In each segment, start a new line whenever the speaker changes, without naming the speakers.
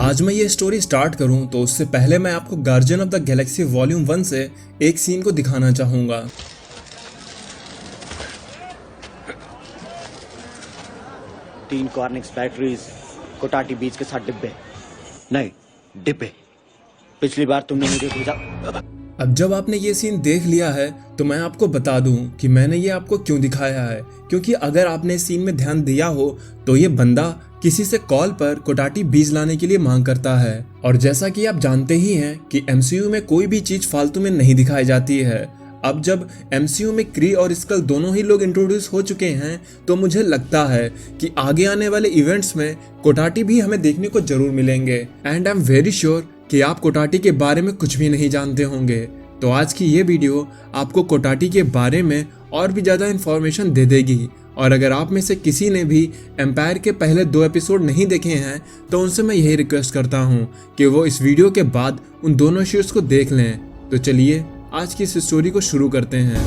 आज मैं ये स्टोरी स्टार्ट करूं तो उससे पहले मैं आपको guardian of the Galaxy volume 1 से एक सीन को दिखाना चाहूँगा।
तीन कॉर्निक्स बैटरीज, कोटाटी बीच के 7 डिब्बे नहीं डिब्बे। पिछली बार तुमने मुझे भेजा।
अब जब आपने ये सीन देख लिया है तो मैं आपको बता दूं कि मैंने ये आपको क्यों दिखाया है, क्योंकि अगर आपने इस सीन में ध्यान दिया हो तो ये बंदा किसी से कॉल पर कोटाटी बीज लाने के लिए मांग करता है। और जैसा कि आप जानते ही हैं कि एमसीयू में कोई भी चीज फालतू में नहीं दिखाई जाती है। अब जब एमसीयू में क्री और स्कल दोनों ही लोग इंट्रोड्यूस हो चुके हैं तो मुझे लगता है कि आगे आने वाले इवेंट्स में कोटाटी भी हमें देखने को जरूर मिलेंगे। And I am very sure कि आप कोटाटी के बारे में कुछ भी नहीं जानते होंगे। तो आज की ये वीडियो आपको कोटाटी के बारे में और भी ज़्यादा इन्फॉर्मेशन दे देगी। और अगर आप में से किसी ने भी एम्पायर के पहले 2 एपिसोड नहीं देखे हैं तो उनसे मैं यही रिक्वेस्ट करता हूँ कि वो इस वीडियो के बाद उन दोनों शोज को देख लें। तो चलिए आज की इस स्टोरी को शुरू करते हैं।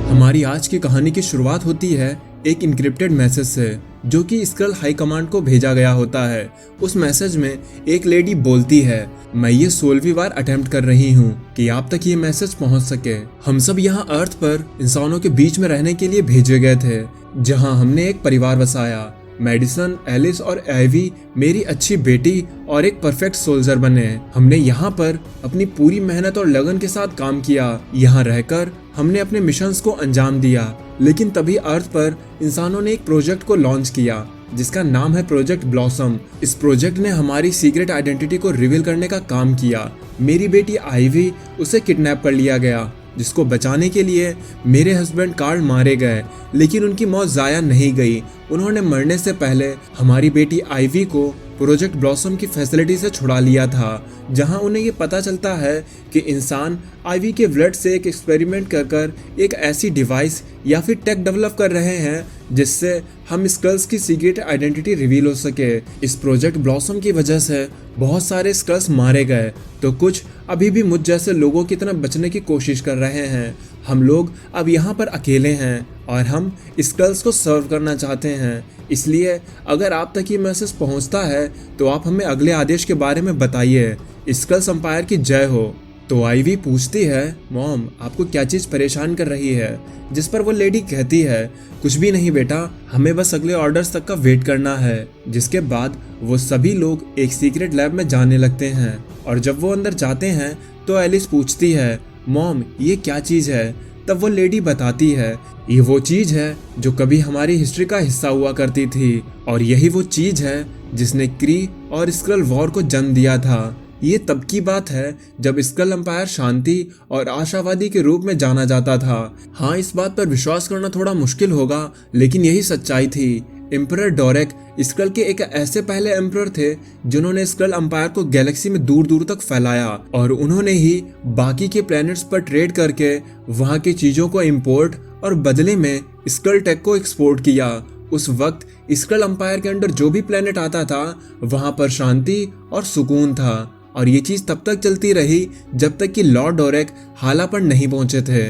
हमारी आज की कहानी की शुरुआत होती है एक इनक्रिप्टेड मैसेज से जो कि स्क्रल हाई कमांड को भेजा गया होता है। उस मैसेज में एक लेडी बोलती है, मैं ये 16वीं बार अटेम्प्ट कर रही हूँ कि आप तक ये मैसेज पहुँच सके। हम सब यहाँ अर्थ पर इंसानों के बीच में रहने के लिए भेजे गए थे, जहाँ हमने एक परिवार बसाया। मेडिसन, एलिस और एवी मेरी अच्छी बेटी और एक परफेक्ट सोल्जर बने। हमने यहाँ पर अपनी पूरी मेहनत और लगन के साथ काम किया। यहाँ रहकर हमने अपने मिशंस को अंजाम दिया। लेकिन तभी अर्थ पर इंसानों ने एक प्रोजेक्ट को लॉन्च किया जिसका नाम है प्रोजेक्ट ब्लॉसम। इस प्रोजेक्ट ने हमारी सीक्रेट आइडेंटिटी को रिवील करने का काम किया। मेरी बेटी आइवी, उसे किडनैप कर लिया गया, जिसको बचाने के लिए मेरे हस्बैंड कार्ल मारे गए। लेकिन उनकी मौत जाया नहीं गई। उन्होंने मरने से पहले हमारी बेटी आइवी को प्रोजेक्ट ब्लॉसम की फैसिलिटी से छुड़ा लिया था, जहां उन्हें ये पता चलता है कि इंसान आइवी के ब्लड से एक एक्सपेरिमेंट कर एक ऐसी डिवाइस या फिर टेक डेवलप कर रहे हैं जिससे हम स्कल्स की सीक्रेट आइडेंटिटी रिवील हो सके। इस प्रोजेक्ट ब्लॉसम की वजह से बहुत सारे स्कल्स मारे गए, तो कुछ अभी भी मुझ जैसे लोगों की तरह बचने की कोशिश कर रहे हैं। हम लोग अब यहाँ पर अकेले हैं और हम स्कल्स को सर्व करना चाहते हैं। इसलिए अगर आप तक ये मैसेज पहुँचता है तो आप हमें अगले आदेश के बारे में बताइए। स्कल्स एम्पायर की जय हो। तो आइवी पूछती है, मॉम आपको क्या चीज़ परेशान कर रही है? जिस पर वो लेडी कहती है, कुछ भी नहीं बेटा, हमें बस अगले ऑर्डर्स तक का वेट करना है। जिसके बाद वो सभी लोग एक सीक्रेट लैब में जाने लगते हैं। और जब वो अंदर जाते हैं तो एलिस पूछती है, मॉम ये क्या चीज़ है? तब वो लेडी बताती है, ये वो चीज़ है जो कभी हमारी हिस्ट्री का हिस्सा हुआ करती थी, और यही वो चीज़ है जिसने क्री और स्क्रल वॉर को जन्म दिया था। ये तब की बात है जब स्क्रल एम्पायर शांति और आशावादी के रूप में जाना जाता था। हाँ, इस बात पर विश्वास करना थोड़ा मुश्किल होगा, लेकिन यही सच्चाई थी। एम्परर डोरेक स्क्रल के एक ऐसे पहले एम्परर थे जिन्होंने स्क्रल एम्पायर को गैलेक्सी में दूर दूर तक फैलाया, और उन्होंने ही बाकी के प्लैनेट्स पर ट्रेड करके वहाँ की चीज़ों को इम्पोर्ट और बदले में स्क्रल टेक को एक्सपोर्ट किया। उस वक्त स्क्रल एम्पायर के अंडर जो भी प्लैनेट आता था वहाँ पर शांति और सुकून था, और ये चीज़ तब तक चलती रही जब तक कि लॉर्ड डोरेक हाला पर नहीं पहुंचे थे।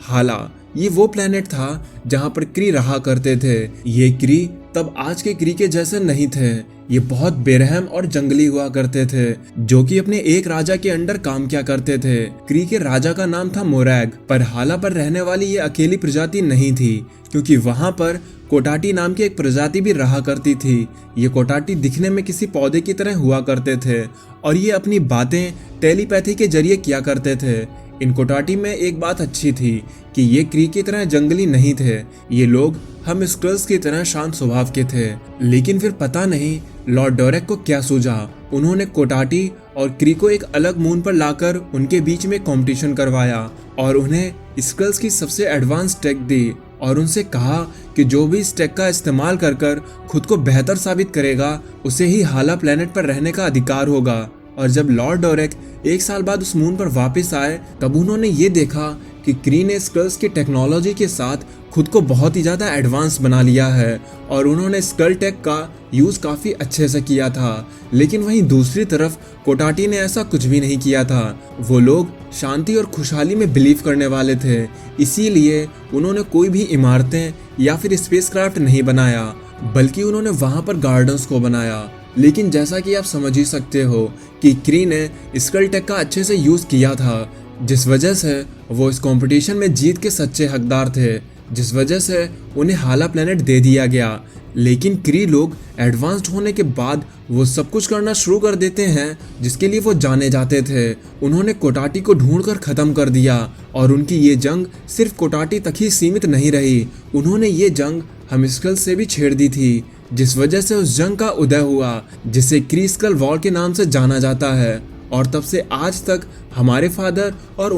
हाला ये वो प्लेनेट था जहां पर क्री रहा करते थे। ये क्री तब आज के क्री के जैसे नहीं थे। ये बहुत बेरहम और जंगली हुआ करते थे, जो कि अपने एक राजा के अंडर काम किया करते थे। क्री के राजा का नाम था मोरैग, पर हाला पर रहने वाली ये अकेली प्रजाति नहीं थी, क्योंकि वहां पर कोटाटी नाम की एक प्रजाति भी रहा करती थी। ये कोटाटी दिखने में किसी पौधे की तरह हुआ करते थे, और ये अपनी बातें टेलीपैथी के जरिए किया करते थे। इन कोटाटी में एक बात अच्छी थी कि ये क्री की तरह जंगली नहीं थे। ये लोग हम स्क्रल्स की तरह शांत स्वभाव के थे। लेकिन फिर पता नहीं लॉर्ड डोरेक को क्या सूझा। उन्होंने कोटाटी और क्री को एक अलग मून पर लाकर उनके बीच में कंपटीशन करवाया और उन्हें स्क्रल्स की सबसे एडवांस टेक दी, और उनसे कहा कि जो भी इस टेक का इस्तेमाल कर खुद को बेहतर साबित करेगा उसे ही हाला प्लेनेट पर रहने का अधिकार होगा। और जब लॉर्ड डोरेक 1 साल बाद उस मून पर वापस आए तब उन्होंने ये देखा कि क्री ने स्कल्स की टेक्नोलॉजी के साथ खुद को बहुत ही ज़्यादा एडवांस बना लिया है, और उन्होंने स्कल टेक का यूज़ काफ़ी अच्छे से किया था। लेकिन वहीं दूसरी तरफ कोटाटी ने ऐसा कुछ भी नहीं किया था। वो लोग शांति और खुशहाली में बिलीव करने वाले थे, इसीलिए उन्होंने कोई भी इमारतें या फिर स्पेसक्राफ्ट नहीं बनाया। बल्कि उन्होंने वहां पर गार्डन्स को बनाया। लेकिन जैसा कि आप समझ ही सकते हो कि क्री ने स्कल टेक का अच्छे से यूज किया था, जिस वजह से वो इस कंपटीशन में जीत के सच्चे हकदार थे, जिस वजह से उन्हें हाला प्लेनेट दे दिया गया। लेकिन क्री लोग एडवांस्ड होने के बाद वो सब कुछ करना शुरू कर देते हैं जिसके लिए वो जाने जाते थे। उन्होंने कोटाटी को ढूंढकर खत्म कर दिया और उनकी ये जंग सिर्फ कोटाटी तक ही सीमित नहीं रही, उन्होंने ये जंग हम स्कल से भी छेड़ दी थी, जिस वजह से उस जंग का उदय हुआ जिसे क्री स्कल वॉर के नाम से जाना जाता है। और तब से आज तक हमारे फादर और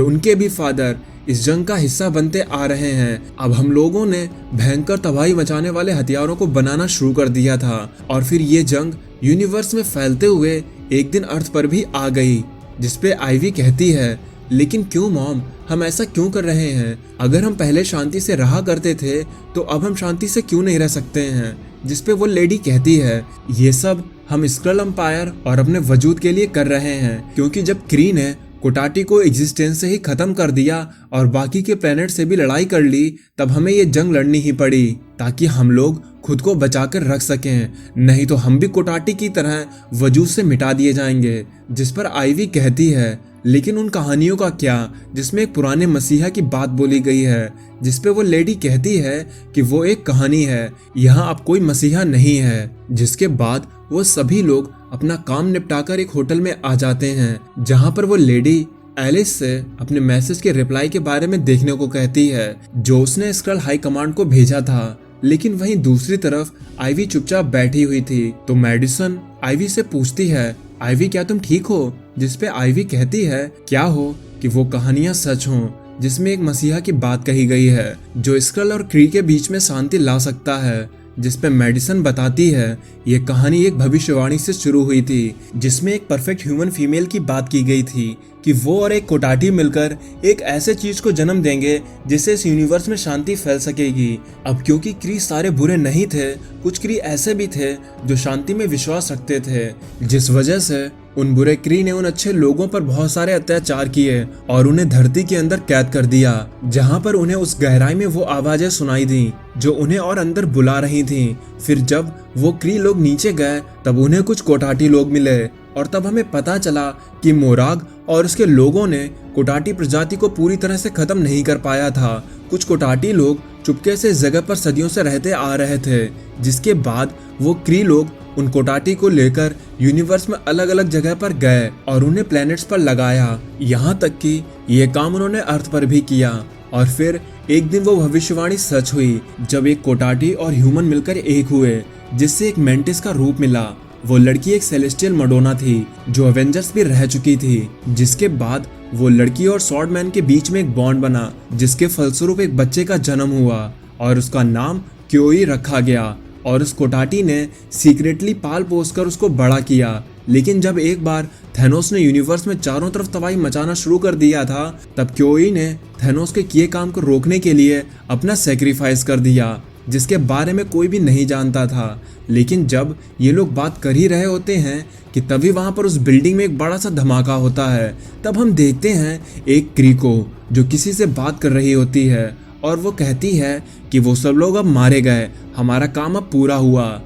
उनके भी फादर इस जंग का हिस्सा बनते आ रहे हैं। अब हम लोगों ने भयंकर तबाही मचाने वाले हथियारों को बनाना शुरू कर दिया था और फिर ये जंग यूनिवर्स में फैलते हुए एक दिन अर्थ पर भी आ गई, जिसपे आइवी कहती है, लेकिन क्यों मॉम, हम ऐसा क्यों कर रहे हैं? अगर हम पहले शांति से रहा करते थे तो अब हम शांति से क्यों नहीं रह सकते हैं? जिसपे वो लेडी कहती है, ये सब हम स्क्रल एम्पायर और अपने वजूद के लिए कर रहे हैं, क्योंकि जब क्री ने कोटाटी को एग्जिस्टेंस से ही खत्म कर दिया और बाकी के प्लेनेट से भी लड़ाई कर ली, तब हमें ये जंग लड़नी ही पड़ी ताकि हम लोग खुद को बचाकर रख सकें, नहीं तो हम भी कोटाटी की तरह वजूद से मिटा दिए जाएंगे। जिस पर आइवी कहती है, लेकिन उन कहानियों का क्या जिसमें एक पुराने मसीहा की बात बोली गई है? जिसपे वो लेडी कहती है कि वो एक कहानी है, यहाँ अब कोई मसीहा नहीं है। जिसके बाद वो सभी लोग अपना काम निपटाकर एक होटल में आ जाते हैं, जहाँ पर वो लेडी एलिस से अपने मैसेज के रिप्लाई के बारे में देखने को कहती है जो उसने स्क्रल हाई कमांड को भेजा था। लेकिन वहीं दूसरी तरफ आइवी चुपचाप बैठी हुई थी, तो मैडिसन आइवी से पूछती है, आइवी क्या तुम ठीक हो? जिसपे आइवी कहती है, क्या हो कि वो कहानियां सच हों जिसमें एक मसीहा की बात कही गई है जो स्क्रल और क्री के बीच में शांति ला सकता है। जिसपे मेडिसन बताती है, ये कहानी एक भविष्यवाणी से शुरू हुई थी जिसमें एक परफेक्ट ह्यूमन फीमेल की बात की गई थी कि वो और एक कोटाटी मिलकर एक ऐसे चीज को जन्म देंगे जिससे इस यूनिवर्स में शांति फैल सकेगी। अब क्योंकि क्री सारे बुरे नहीं थे, कुछ क्री ऐसे भी थे जो शांति में विश्वास रखते थे, जिस वजह से उन बुरे क्री ने उन अच्छे लोगों पर बहुत सारे अत्याचार किए और उन्हें धरती के अंदर कैद कर दिया, जहां पर उन्हें उस गहराई में वो आवाजें सुनाई दी जो उन्हें और अंदर बुला रही थीं। फिर जब वो क्री लोग नीचे गए तब उन्हें कुछ कोटाटी लोग मिले और तब हमें पता चला कि मोराग और उसके लोगों ने कोटाटी प्रजाति को पूरी तरह से खत्म नहीं कर पाया था। कुछ कोटाटी लोग चुपके से इस जगह पर सदियों से रहते आ रहे थे, जिसके बाद वो क्री लोग उन कोटाटी को लेकर यूनिवर्स में अलग अलग जगह पर गए और उन्हें प्लैनेट्स पर लगाया। यहाँ तक कि ये काम उन्होंने अर्थ पर भी किया। और फिर एक दिन वो भविष्यवाणी सच हुई जब एक कोटाटी और ह्यूमन मिलकर एक हुए, जिससे एक मेंटिस का रूप मिला। वो लड़की एक सेलेस्टियल मडोना थी जो अवेंजर्स भी रह चुकी थी। जिसके बाद वो लड़की और स्वॉर्डमैन के बीच में एक बॉन्ड बना, जिसके फलस्वरूप एक बच्चे का जन्म हुआ और उसका नाम क्योई रखा गया। और उस कोटाटी ने सीक्रेटली पाल पोस कर उसको बड़ा किया। लेकिन जब एक बार थैनोस ने यूनिवर्स में चारों तरफ तबाही मचाना शुरू कर दिया था, तब क्योई ने थैनोस के किए काम को रोकने के लिए अपना सेक्रीफाइस कर दिया, जिसके बारे में कोई भी नहीं जानता था। लेकिन जब ये लोग बात कर ही रहे होते हैं कि तभी वहां पर उस बिल्डिंग में एक बड़ा सा धमाका होता है। तब हम देखते हैं एक क्री को जो किसी से बात कर रही होती है और वो कहती है कि वो सब लोग अब मारे गए, हमारा काम अब पूरा हुआ।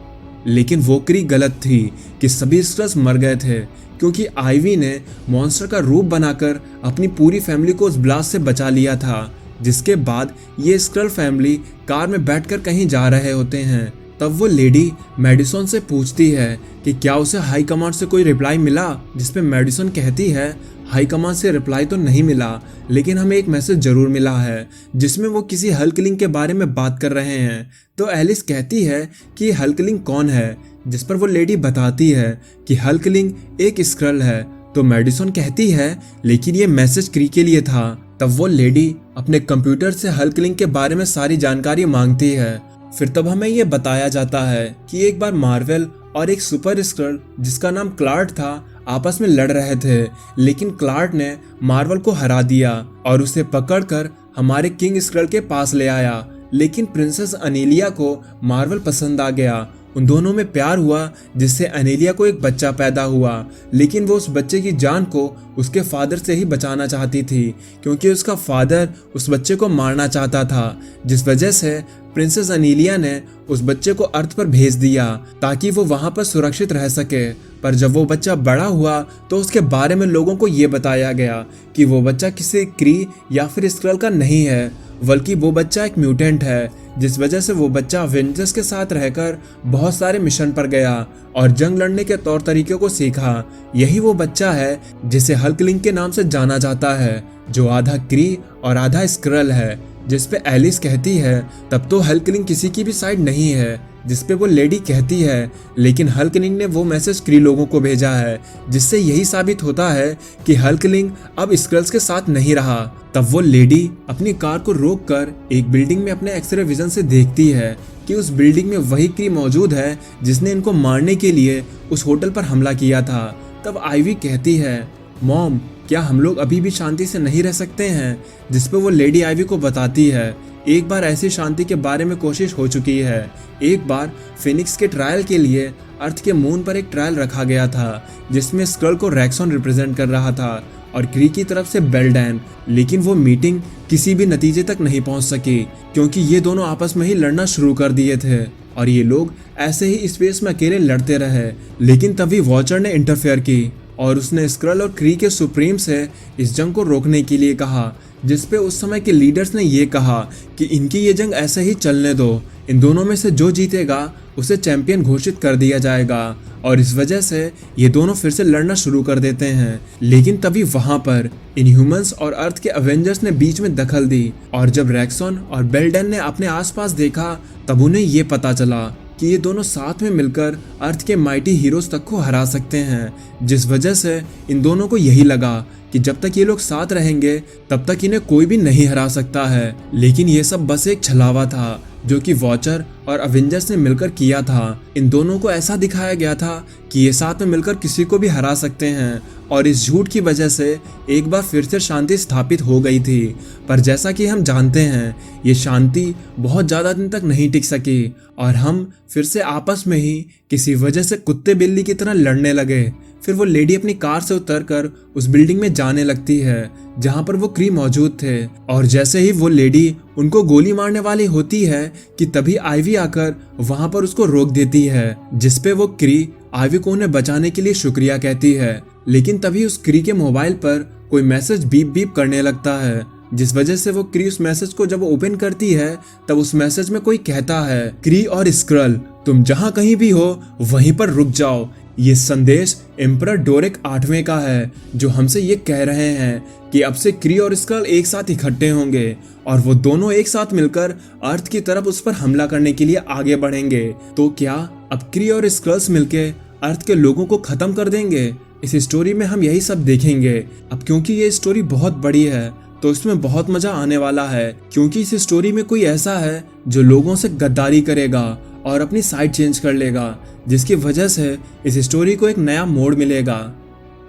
लेकिन वो क्री गलत थी कि सभी स्क्रल्स मर गए थे, क्योंकि आइवी ने मॉन्स्टर का रूप बनाकर अपनी पूरी फैमिली को उस ब्लास्ट से बचा लिया था। जिसके बाद ये स्क्रल फैमिली कार में बैठकर कहीं जा रहे होते हैं। तब वो लेडी मेडिसन से पूछती है कि क्या उसे हाई कमांड से कोई रिप्लाई मिला, जिसपे मेडिसन कहती है, हाई कमांड से रिप्लाई तो नहीं मिला, लेकिन हमें एक मैसेज जरूर मिला है जिसमें वो किसी हल्कलिंग के बारे में बात कर रहे हैं। तो एलिस कहती है कि हल्कलिंग कौन है, जिस पर वो लेडी बताती है कि हल्कलिंग एक स्क्रल है। तो मेडिसन कहती है, लेकिन ये मैसेज क्री के लिए था। तब वो लेडी अपने कंप्यूटर से हल्कलिंग के बारे में सारी जानकारी मांगती है। फिर तब हमें ये बताया जाता है कि एक बार मार्वल और एक सुपर स्क्रल जिसका नाम क्लार्ट था आपस में लड़ रहे थे, लेकिन क्लार्ट ने मार्वल को हरा दिया और उसे पकड़कर हमारे किंग स्क्रल के पास ले आया। लेकिन प्रिंसेस अनीलिया को मार्वल पसंद आ गया उन दोनों में प्यार हुआ जिससे अनेलिया को एक बच्चा पैदा हुआ, लेकिन वो उस बच्चे की जान को उसके फादर से ही बचाना चाहती थी क्योंकि उसका फादर उस बच्चे को मारना चाहता था, जिस वजह से प्रिंसेस अनेलिया ने उस बच्चे को अर्थ पर भेज दिया ताकि वो वहां पर सुरक्षित रह सके। पर जब वो बच्चा बड़ा हुआ तो उसके बारे में लोगों को ये बताया गया कि वो बच्चा किसी क्री या फिर स्क्रल का नहीं है, बल्कि वो बच्चा एक म्यूटेंट है, जिस वजह से वो बच्चा अवेंजर्स के साथ रहकर बहुत सारे मिशन पर गया और जंग लड़ने के तौर तरीके को सीखा। यही वो बच्चा है जिसे हल्कलिंग के नाम से जाना जाता है, जो आधा क्री और आधा स्क्रल है, जिस पे एलिस कहती है तब तो हल्कलिंग किसी की भी साइड नहीं है, जिस पे वो लेडी कहती है, लेकिन हल्कलिंग ने वो मैसेज क्री लोगों को भेजा है, जिससे यही साबित होता है कि हल्कलिंग अब स्क्रल्स के साथ नहीं रहा। तब वो लेडी अपनी कार को रोककर एक बिल्डिंग में अपने एक्सरे विजन से देखती है कि उस बिल्डिंग में वही क्री मौजूद है जिसने इनको मारने के लिए उस होटल पर हमला किया था। तब आइवी कहती है, मॉम क्या हम लोग अभी भी शांति से नहीं रह सकते हैं, जिस पे वो लेडी आइवी को बताती है एक बार ऐसी शांति के बारे में कोशिश हो चुकी है। एक बार फिनिक्स के ट्रायल के लिए अर्थ के मून पर एक ट्रायल रखा गया था जिसमें स्क्रल को रैक्सॉन रिप्रेजेंट कर रहा था और क्री की तरफ से बेल्डैन, लेकिन वो मीटिंग किसी भी नतीजे तक नहीं पहुंच सकी क्योंकि ये दोनों आपस में ही लड़ना शुरू कर दिए थे और ये लोग ऐसे ही स्पेस में अकेले लड़ते रहे। लेकिन तभी वॉचर ने इंटरफेयर की और उसने स्क्रल और क्री के सुप्रीम से इस जंग को रोकने के लिए कहा, जिस पे उस समय के लीडर्स ने ये कहा कि इनकी ये जंग ऐसे ही चलने दो, इन दोनों में से जो जीतेगा उसे चैंपियन घोषित कर दिया जाएगा और इस वजह से ये दोनों फिर से लड़ना शुरू कर देते हैं। लेकिन तभी वहां पर इनह्यूमंस और अर्थ के अवेंजर्स ने बीच में दखल दी और जब रैक्सॉन और बेल्डन ने अपने आसपास देखा तब उन्हें ये पता चला कि ये दोनों साथ में मिलकर अर्थ के माइटी हीरोज तक को हरा सकते हैं, जिस वजह से इन दोनों को यही लगा कि जब तक ये लोग साथ रहेंगे तब तक इन्हें कोई भी नहीं हरा सकता है। लेकिन ये सब बस एक छलावा था जो कि वॉचर और अवेंजर्स ने मिलकर किया था। इन दोनों को ऐसा दिखाया गया था कि ये साथ में मिलकर किसी को भी हरा सकते हैं और इस झूठ की वजह से एक बार फिर से शांति स्थापित हो गई थी। पर जैसा कि हम जानते हैं ये शांति बहुत ज़्यादा दिन तक नहीं टिक सकी और हम फिर से आपस में ही किसी वजह से कुत्ते बिल्ली की तरह लड़ने लगे। फिर वो लेडी अपनी कार से उतरकर उस बिल्डिंग में जाने लगती है जहां पर वो क्री मौजूद थे और जैसे ही वो लेडी उनको गोली मारने वाली होती है कि तभी आइवी आकर वहां पर उसको रोक देती है, जिस पे वो क्री आइवी को उन्हें बचाने के लिए शुक्रिया कहती है। लेकिन तभी उस क्री के मोबाइल पर कोई मैसेज बीप बीप करने लगता है, जिस वजह से वो क्री उस मैसेज को जब ओपन करती है तब उस मैसेज में कोई कहता है, क्री और स्क्रल तुम जहां कहीं भी हो वहीं पर रुक जाओ। ये संदेश एम्परर डोरिक 8वें का है जो हमसे ये कह रहे हैं कि अब से क्री और स्क्रल एक साथ इकट्ठे होंगे और वो दोनों एक साथ मिलकर अर्थ की तरफ उस पर हमला करने के लिए आगे बढ़ेंगे। तो क्या अब क्री और स्क्रल्स मिलके अर्थ के लोगों को खत्म कर देंगे? इस स्टोरी में हम यही सब देखेंगे। अब क्योंकि ये स्टोरी बहुत बड़ी है तो इसमें बहुत मजा आने वाला है, क्योंकि इस स्टोरी में कोई ऐसा है जो लोगों से गद्दारी करेगा और अपनी साइड चेंज कर लेगा, जिसकी वजह से इस स्टोरी को एक नया मोड़ मिलेगा।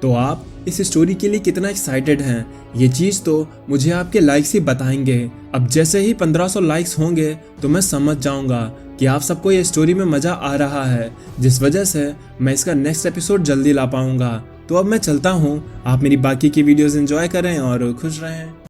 तो आप इस स्टोरी के लिए कितना एक्साइटेड हैं ये चीज़ तो मुझे आपके लाइक्स ही बताएंगे। अब जैसे ही 1500 लाइक्स होंगे तो मैं समझ जाऊंगा कि आप सबको ये स्टोरी में मज़ा आ रहा है, जिस वजह से मैं इसका नेक्स्ट एपिसोड जल्दी ला पाऊंगा। तो अब मैं चलता हूँ, आप मेरी बाकी की वीडियोस एंजॉय करें और खुश रहें।